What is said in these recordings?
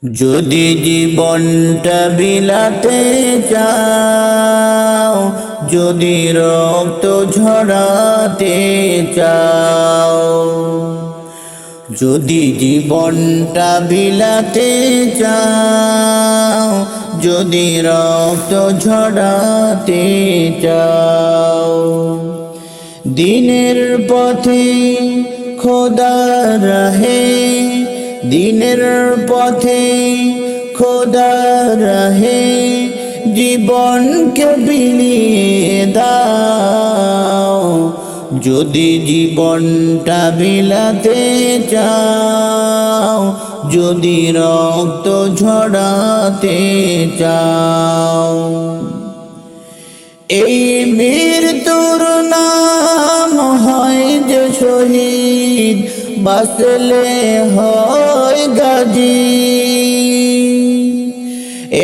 যদি জীবনটা বিলাতে চাও, যদি রক্ত ঝরাতে চাও, যদি জীবনটা বিলাতে চাও, যদি রক্ত ঝরাতে চাও, দিনের পথে খোদার রাহে, দিনের পথে খোদার রাহে জীবনকে বিলিয়ে দাও। যদি জীবনটা বিলাতে চাও, যদি রক্ত ঝরাতে চাও, এই মৃত্যুর নাম হয় যে শহীদ, বাঁচলে হয় গাজী।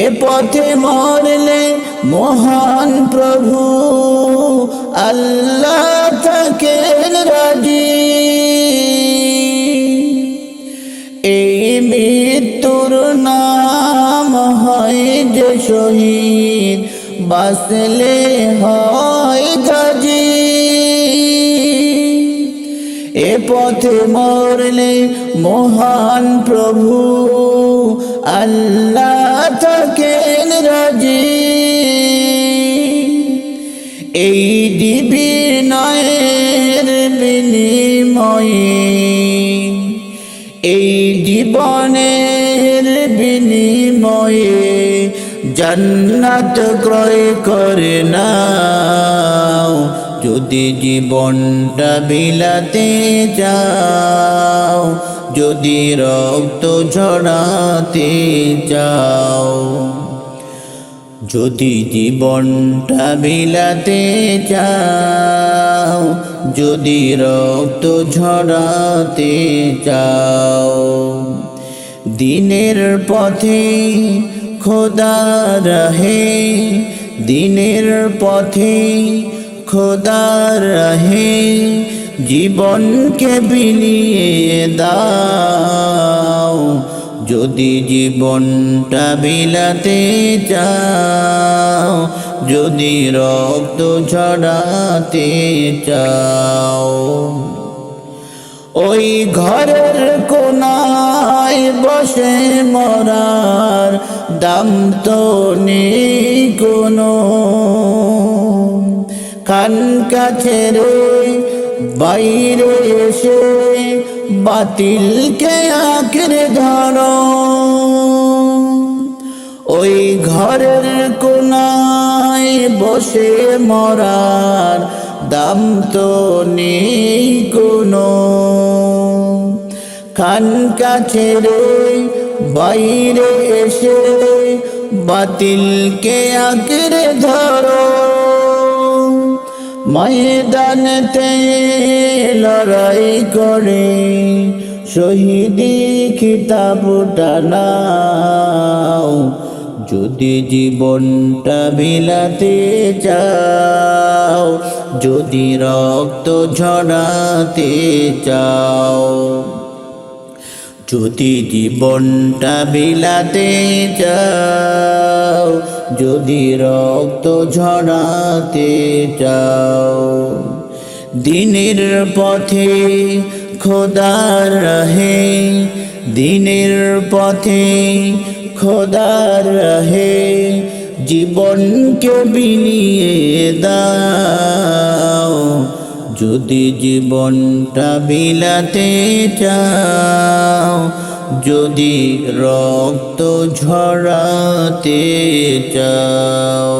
এ পথে মরলে মহান প্রভু আল্লাহ থাকেন রাজি। এই মৃত্যুর নাম হয় যে শহীদ, বাঁচলে হয় গাজী। এ পথে মরলে মহান প্রভু আল্লাহ থাকেন রাজি। এই বিনয়ের বিনিময়ে, এই জীবনের বিনিময়ে জান্নাত ক্রয় করে নাও। যদি জীবনটা বিলাতে চাও, যদি রক্ত ঝরাতে চাও, যদি জীবনটা বিলাতে চাও, যদি রক্ত ঝরাতে চাও, দিনের পথে খোদার রাহে, দিনের পথে খোদার রাহে জীবনকে বিলিয়ে দাও। যদি জীবনটা বিলাতে চাও, যদি রক্ত ঝরাতে চাও, ওই ঘরের কোনায় বসে মরার দাম তো নেই কোনো। কান কাছে রে বাইরে এসে বাতিলকে আঁকড়ে ধরো। ওই ঘরের কোনায় বসে মরার দাম তো নেই কোনো। কান কাছে রে বাইরে এসে বাতিলকে আঁকড়ে ধরো। ময়দানেতে লড়াই করে শহীদি খিতাবটা নাও। যদি জীবনটা বিলাতে চাও, যদি রক্ত ঝরাতে চাও, যদি জীবনটা বিলাতে চাও, যদি রক্ত ঝরাতে চাও, দিনের পথে খোদার রাহে, দিনের পথে খোদার রাহে জীবনকে বিলিয়ে দাও। যদি জীবনটা বিলাতে চাও, যদি রক্ত ঝরাতে চাও।